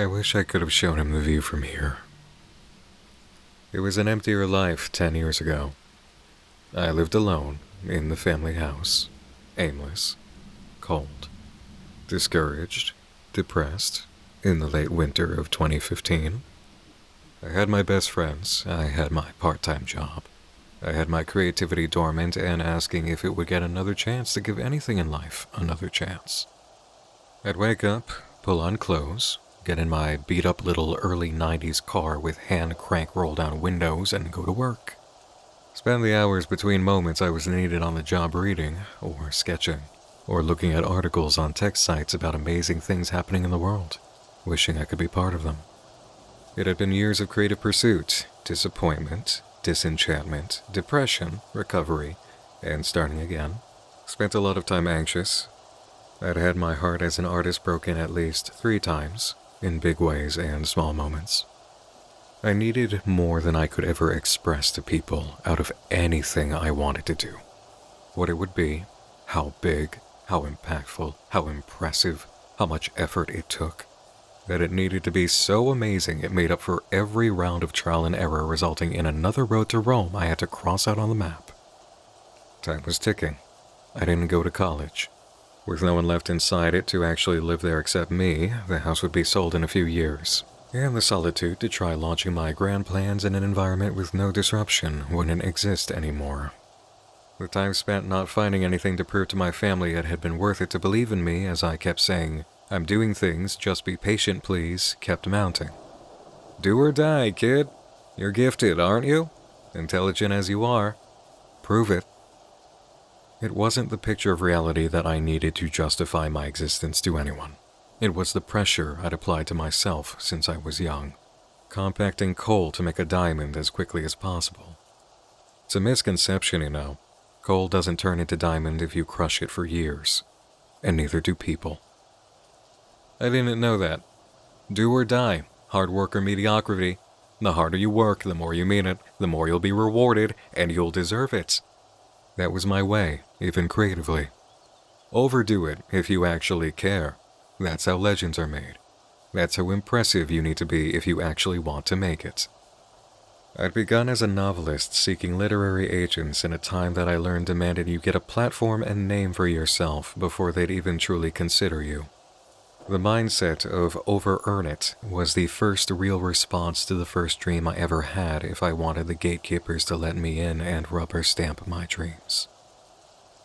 I wish I could have shown him the view from here. It was an emptier life 10 years ago. I lived alone in the family house, aimless, cold, discouraged, depressed, in the late winter of 2015. I had my best friends, I had my part-time job. I had my creativity dormant and asking if it would get another chance to give anything in life another chance. I'd wake up, pull on clothes, get in my beat-up little early 90s car with hand crank roll-down windows and go to work. Spend the hours between moments I was needed on the job reading, or sketching, or looking at articles on tech sites about amazing things happening in the world, wishing I could be part of them. It had been years of creative pursuit, disappointment, disenchantment, depression, recovery, and starting again. Spent a lot of time anxious. I'd had my heart as an artist broken at least 3 times, in big ways and small moments. I needed more than I could ever express to people out of anything I wanted to do. What it would be, how big, how impactful, how impressive, how much effort it took. That it needed to be so amazing it made up for every round of trial and error, resulting in another road to Rome I had to cross out on the map. Time was ticking. I didn't go to college. With no one left inside it to actually live there except me, the house would be sold in a few years, and the solitude to try launching my grand plans in an environment with no disruption wouldn't exist anymore. The time spent not finding anything to prove to my family it had been worth it to believe in me, as I kept saying, "I'm doing things, just be patient please," kept mounting. Do or die, kid. You're gifted, aren't you? Intelligent as you are. Prove it. It wasn't the picture of reality that I needed to justify my existence to anyone. It was the pressure I'd applied to myself since I was young, compacting coal to make a diamond as quickly as possible. It's a misconception, you know. Coal doesn't turn into diamond if you crush it for years, and neither do people. I didn't know that. Do or die, hard work or mediocrity. The harder you work, the more you mean it, the more you'll be rewarded, and you'll deserve it. That was my way, even creatively. Overdo it if you actually care. That's how legends are made. That's how impressive you need to be if you actually want to make it. I'd begun as a novelist seeking literary agents in a time that I learned demanded you get a platform and name for yourself before they'd even truly consider you. The mindset of over-earn it was the first real response to the first dream I ever had if I wanted the gatekeepers to let me in and rubber stamp my dreams.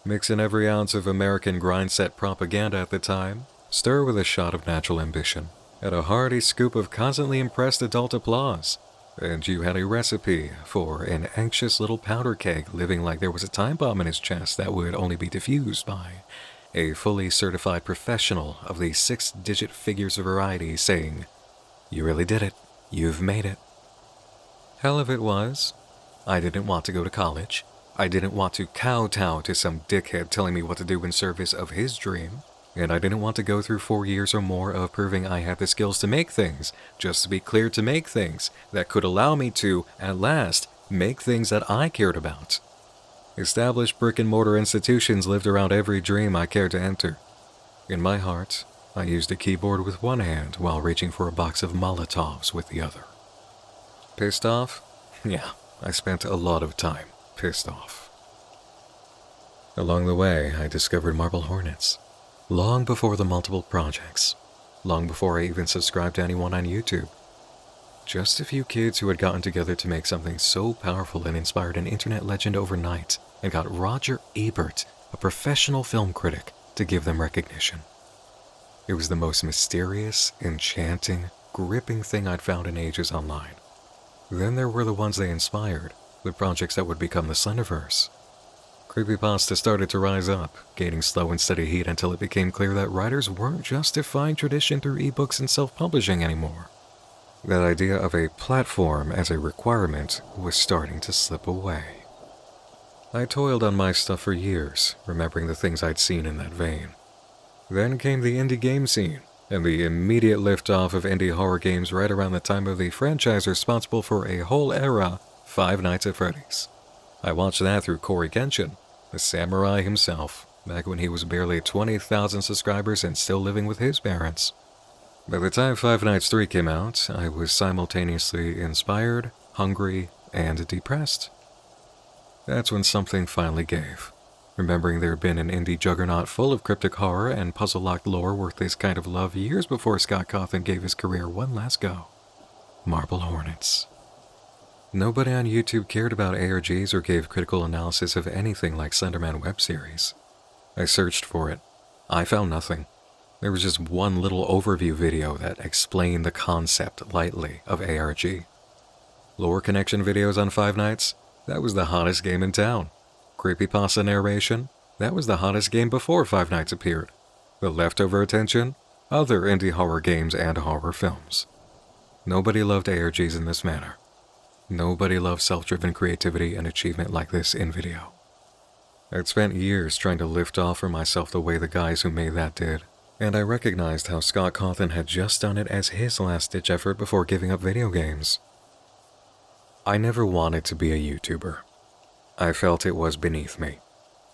Mix in every ounce of American grind-set propaganda at the time, stir with a shot of natural ambition, and a hearty scoop of constantly impressed adult applause, and you had a recipe for an anxious little powder keg living like there was a time bomb in his chest that would only be diffused by a fully certified professional of the 6-digit figures of variety saying, "You really did it. You've made it." Hell of it was. I didn't want to go to college. I didn't want to kowtow to some dickhead telling me what to do in service of his dream. And I didn't want to go through 4 years or more of proving I had the skills to make things, just to be clear to make things that could allow me to, at last, make things that I cared about. Established brick-and-mortar institutions lived around every dream I cared to enter. In my heart, I used a keyboard with one hand while reaching for a box of Molotovs with the other. Pissed off? Yeah, I spent a lot of time pissed off. Along the way, I discovered Marble Hornets. Long before the multiple projects. Long before I even subscribed to anyone on YouTube. Just a few kids who had gotten together to make something so powerful and inspired an internet legend overnight, and got Roger Ebert, a professional film critic, to give them recognition. It was the most mysterious, enchanting, gripping thing I'd found in ages online. Then there were the ones they inspired, the projects that would become the Slenderverse. Creepypasta started to rise up, gaining slow and steady heat until it became clear that writers weren't just defying tradition through ebooks and self-publishing anymore. That idea of a platform as a requirement was starting to slip away. I toiled on my stuff for years, remembering the things I'd seen in that vein. Then came the indie game scene, and the immediate liftoff of indie horror games right around the time of the franchise responsible for a whole era, Five Nights at Freddy's. I watched that through Corey Kenshin, the samurai himself, back when he was barely 20,000 subscribers and still living with his parents. By the time Five Nights 3 came out, I was simultaneously inspired, hungry, and depressed. That's when something finally gave. Remembering there had been an indie juggernaut full of cryptic horror and puzzle-locked lore worth this kind of love years before Scott Cawthon gave his career one last go. Marble Hornets. Nobody on YouTube cared about ARGs or gave critical analysis of anything like Slenderman web series. I searched for it. I found nothing. There was just one little overview video that explained the concept lightly of ARG. Lore connection videos on Five Nights? That was the hottest game in town. Creepypasta narration? That was the hottest game before Five Nights appeared. The leftover attention? Other indie horror games and horror films. Nobody loved ARGs in this manner. Nobody loved self-driven creativity and achievement like this in video. I'd spent years trying to lift off for myself the way the guys who made that did, and I recognized how Scott Cawthon had just done it as his last-ditch effort before giving up video games. I never wanted to be a YouTuber. I felt it was beneath me,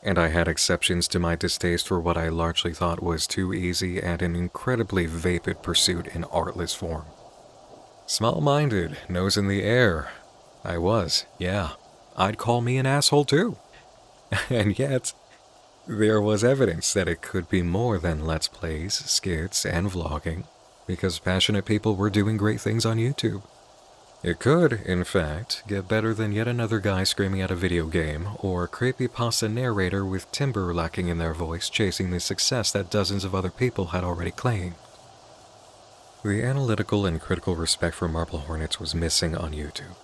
and I had exceptions to my distaste for what I largely thought was too easy and an incredibly vapid pursuit in artless form. Small-minded, nose in the air. I was, yeah. I'd call me an asshole too. And yet, there was evidence that it could be more than Let's Plays, skits, and vlogging, because passionate people were doing great things on YouTube. It could, in fact, get better than yet another guy screaming at a video game, or a creepypasta narrator with timbre lacking in their voice chasing the success that dozens of other people had already claimed. The analytical and critical respect for Marble Hornets was missing on YouTube.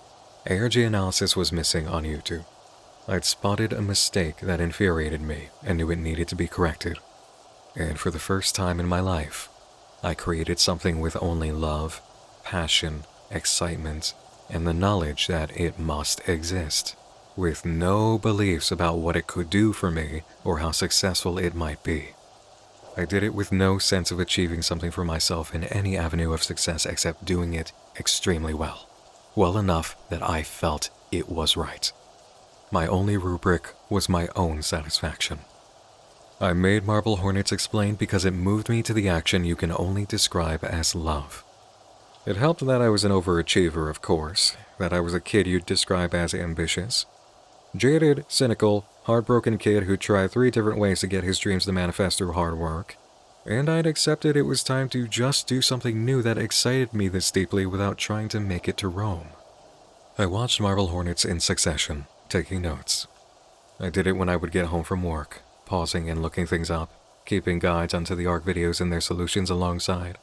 ARG analysis was missing on YouTube. I'd spotted a mistake that infuriated me and knew it needed to be corrected. And for the first time in my life, I created something with only love, passion, excitement, and the knowledge that it must exist, with no beliefs about what it could do for me or how successful it might be. I did it with no sense of achieving something for myself in any avenue of success except doing it extremely well. Well enough that I felt it was right. My only rubric was my own satisfaction. I made Marble Hornets Explained because it moved me to the action you can only describe as love. It helped that I was an overachiever, of course, that I was a kid you'd describe as ambitious. Jaded, cynical, heartbroken kid who tried 3 different ways to get his dreams to manifest through hard work. And I'd accepted it was time to just do something new that excited me this deeply without trying to make it to Rome. I watched Marble Hornets in succession, taking notes. I did it when I would get home from work, pausing and looking things up, keeping guides onto the ARC videos and their solutions alongside.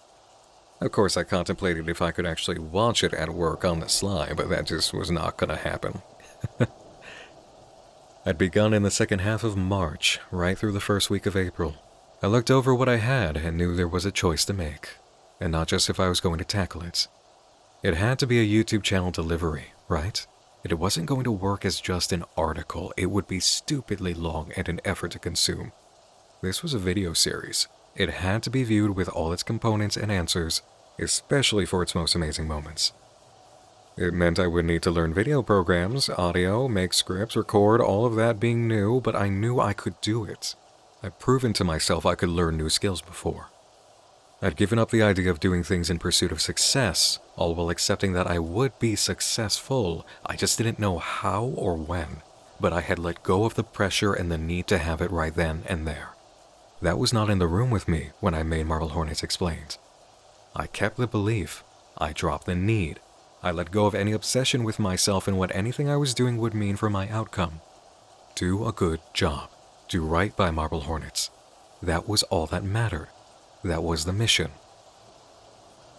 Of course, I contemplated if I could actually watch it at work on the sly, but that just was not going to happen. I'd begun in the second half of March, right through the first week of April. I looked over what I had and knew there was a choice to make, and not just if I was going to tackle it. It had to be a YouTube channel delivery, right? It wasn't going to work as just an article. It would be stupidly long and an effort to consume. This was a video series. It had to be viewed with all its components and answers, especially for its most amazing moments. It meant I would need to learn video programs, audio, make scripts, record, all of that being new, but I knew I could do it. I'd proven to myself I could learn new skills before. I'd given up the idea of doing things in pursuit of success, all while accepting that I would be successful. I just didn't know how or when, but I had let go of the pressure and the need to have it right then and there. That was not in the room with me when I made Marble Hornets Explained. I kept the belief. I dropped the need. I let go of any obsession with myself and what anything I was doing would mean for my outcome. Do a good job. Do right by Marble Hornets. That was all that mattered. That was the mission.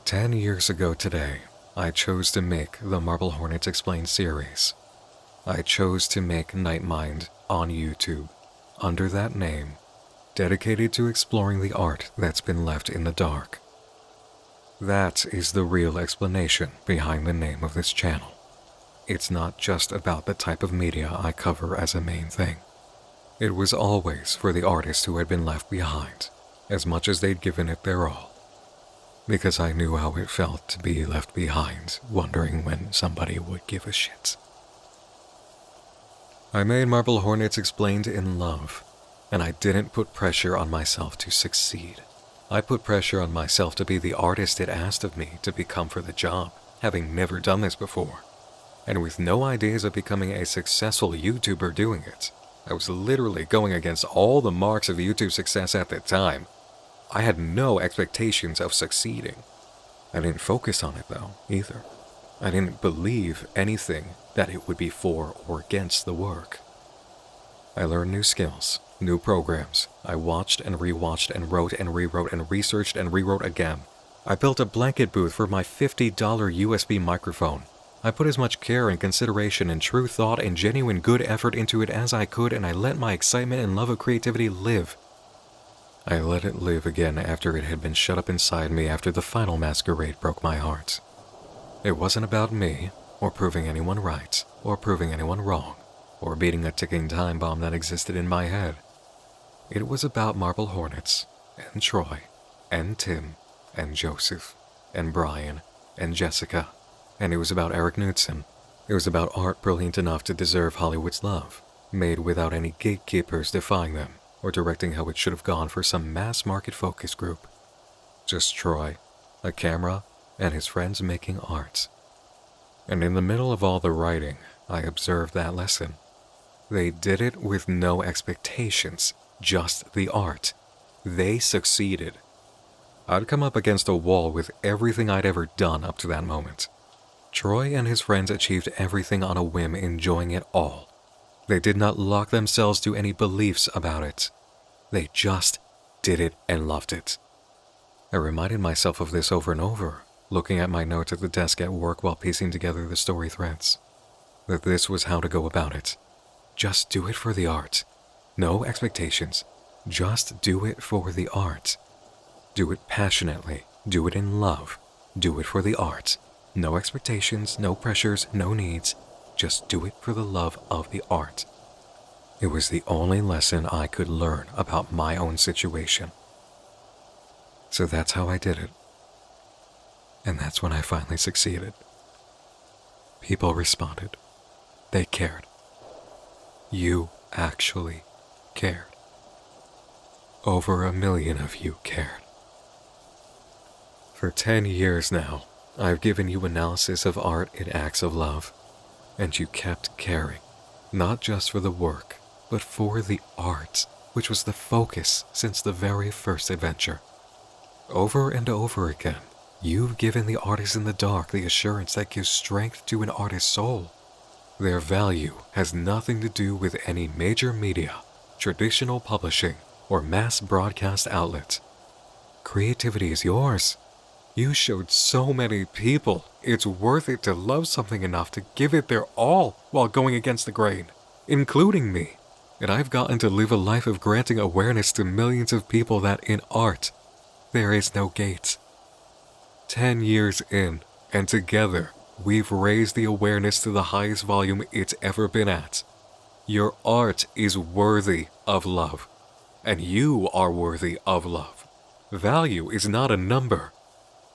10 years ago today, I chose to make the Marble Hornets Explained series. I chose to make Nightmind on YouTube, under that name, dedicated to exploring the art that's been left in the dark. That is the real explanation behind the name of this channel. It's not just about the type of media I cover as a main thing. It was always for the artists who had been left behind, as much as they'd given it their all. Because I knew how it felt to be left behind, wondering when somebody would give a shit. I made Marble Hornets Explained in love, and I didn't put pressure on myself to succeed. I put pressure on myself to be the artist it asked of me to become for the job, having never done this before. And with no ideas of becoming a successful YouTuber doing it, I was literally going against all the marks of YouTube success at the time. I had no expectations of succeeding. I didn't focus on it though, either. I didn't believe anything that it would be for or against the work. I learned new skills, new programs. I watched and rewatched and wrote and rewrote and researched and rewrote again. I built a blanket booth for my $50 USB microphone. I put as much care and consideration and true thought and genuine good effort into it as I could, and I let my excitement and love of creativity live. I let it live again after it had been shut up inside me after the final masquerade broke my heart. It wasn't about me, or proving anyone right, or proving anyone wrong, or beating a ticking time bomb that existed in my head. It was about Marble Hornets, and Troy, and Tim, and Joseph, and Brian, and Jessica, and it was about Eric Knudsen. It was about art brilliant enough to deserve Hollywood's love, made without any gatekeepers defying them, or directing how it should have gone for some mass-market focus group. Just Troy, a camera, and his friends making art. And in the middle of all the writing, I observed that lesson. They did it with no expectations, just the art. They succeeded. I'd come up against a wall with everything I'd ever done up to that moment. Troy and his friends achieved everything on a whim, enjoying it all. They did not lock themselves to any beliefs about it. They just did it and loved it. I reminded myself of this over and over, looking at my notes at the desk at work while piecing together the story threads. That this was how to go about it. Just do it for the art. No expectations. Just do it for the art. Do it passionately. Do it in love. Do it for the art. No expectations, no pressures, no needs. Just do it for the love of the art. It was the only lesson I could learn about my own situation. So that's how I did it. And that's when I finally succeeded. People responded. They cared. You actually cared. Over 1 million of you cared. For 10 years now, I've given you analysis of art in acts of love, and you kept caring, not just for the work, but for the art, which was the focus since the very first adventure. Over and over again, you've given the artist in the dark the assurance that gives strength to an artist's soul. Their value has nothing to do with any major media, traditional publishing, or mass broadcast outlet. Creativity is yours. You showed so many people it's worth it to love something enough to give it their all while going against the grain, including me. And I've gotten to live a life of granting awareness to millions of people that in art, there is no gate. 10 years in, and together, we've raised the awareness to the highest volume it's ever been at. Your art is worthy of love, and you are worthy of love. Value is not a number,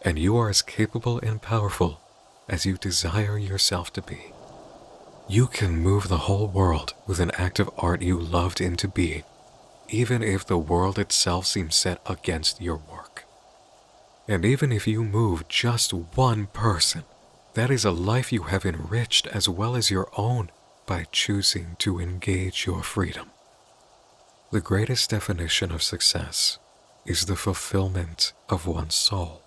and you are as capable and powerful as you desire yourself to be. You can move the whole world with an act of art you loved into being, even if the world itself seems set against your work. And even if you move just one person, that is a life you have enriched as well as your own by choosing to engage your freedom. The greatest definition of success is the fulfillment of one's soul.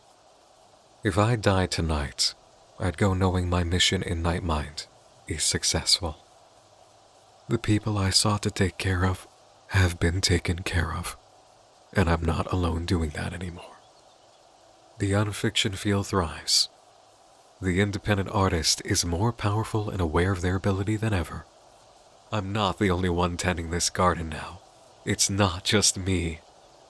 If I died tonight, I'd go knowing my mission in Night Mind is successful. The people I sought to take care of have been taken care of, and I'm not alone doing that anymore. The unfiction field thrives. The independent artist is more powerful and aware of their ability than ever. I'm not the only one tending this garden now. It's not just me.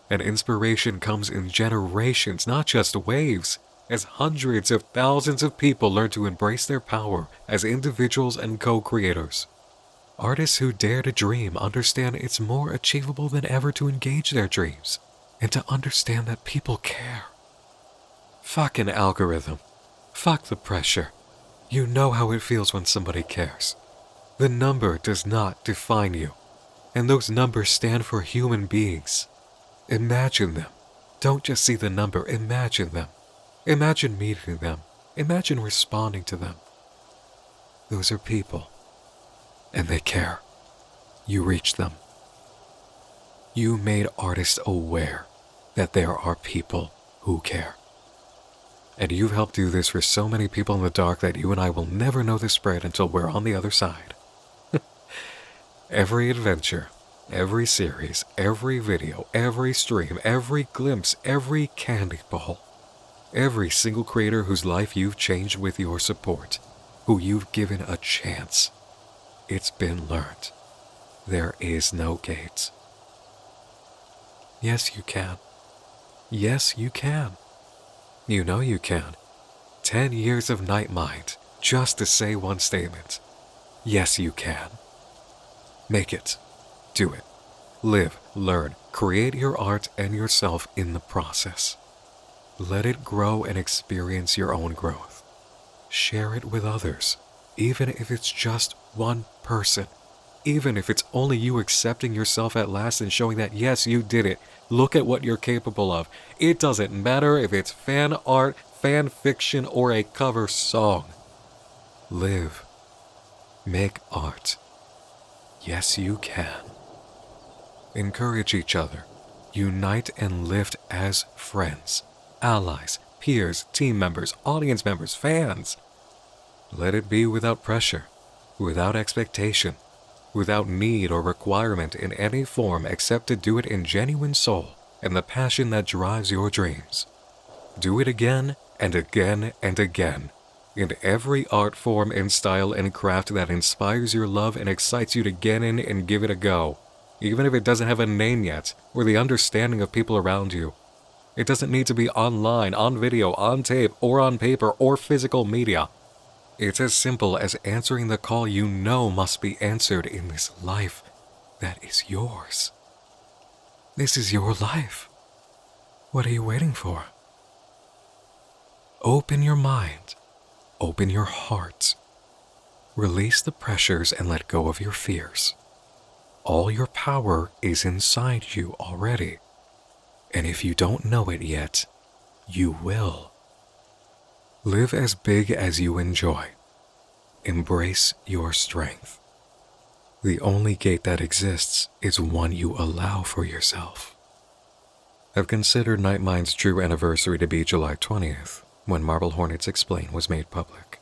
And inspiration comes in generations, not just waves, as hundreds of thousands of people learn to embrace their power as individuals and co-creators. Artists who dare to dream understand it's more achievable than ever to engage their dreams, and to understand that people care. Fuck an algorithm. Fuck the pressure. You know how it feels when somebody cares. The number does not define you, and those numbers stand for human beings. Imagine them. Don't just see the number, imagine them. Imagine meeting them. Imagine responding to them. Those are people, and they care. You reach them. You made artists aware that there are people who care. And you've helped do this for so many people in the dark that you and I will never know the spread until we're on the other side. Every adventure, every series, every video, every stream, every glimpse, every candy ball, every single creator whose life you've changed with your support, who you've given a chance, it's been learned. There is no gate. Yes, you can. Yes, you can. You know you can. 10 years of Night Mind, just to say one statement. Yes, you can. Make it. Do it. Live, learn, create your art and yourself in the process. Let it grow and experience your own growth. Share it with others, even if it's just one person. Even if it's only you accepting yourself at last and showing that yes, you did it. Look at what you're capable of. It doesn't matter if it's fan art, fan fiction, or a cover song. Live. Make art. Yes, you can. Encourage each other. Unite and lift as friends, allies, peers, team members, audience members, fans. Let it be without pressure, without expectation, without need or requirement in any form except to do it in genuine soul and the passion that drives your dreams. Do it again and again and again, in every art form and style and craft that inspires your love and excites you to get in and give it a go, even if it doesn't have a name yet or the understanding of people around you. It doesn't need to be online, on video, on tape, or on paper, or physical media. It's as simple as answering the call you know must be answered in this life that is yours. This is your life. What are you waiting for? Open your mind. Open your heart. Release the pressures and let go of your fears. All your power is inside you already. And if you don't know it yet, you will. Live as big as you enjoy. Embrace your strength. The only gate that exists is one you allow for yourself. I've considered Night Mind's true anniversary to be July 20th, when Marble Hornets Explain was made public.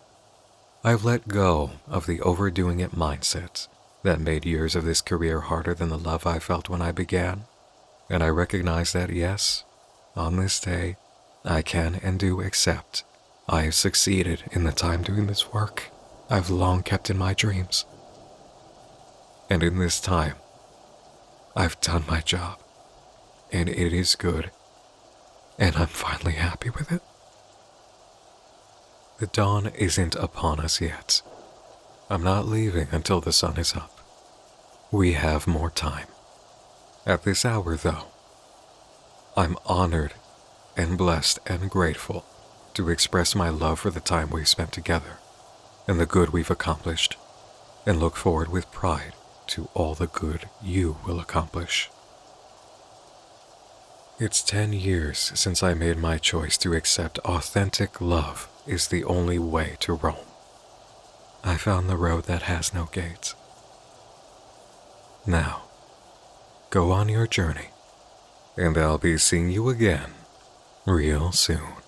I've let go of the overdoing it mindset that made years of this career harder than the love I felt when I began, and I recognize that yes, on this day, I can and do accept I have succeeded in the time doing this work I've long kept in my dreams. And in this time, I've done my job, and it is good, and I'm finally happy with it. The dawn isn't upon us yet. I'm not leaving until the sun is up. We have more time. At this hour, though, I'm honored and blessed and grateful to express my love for the time we've spent together and the good we've accomplished, and look forward with pride to all the good you will accomplish. It's 10 years since I made my choice to accept authentic love is the only way to roam. I found the road that has no gates. Now, go on your journey, and I'll be seeing you again real soon.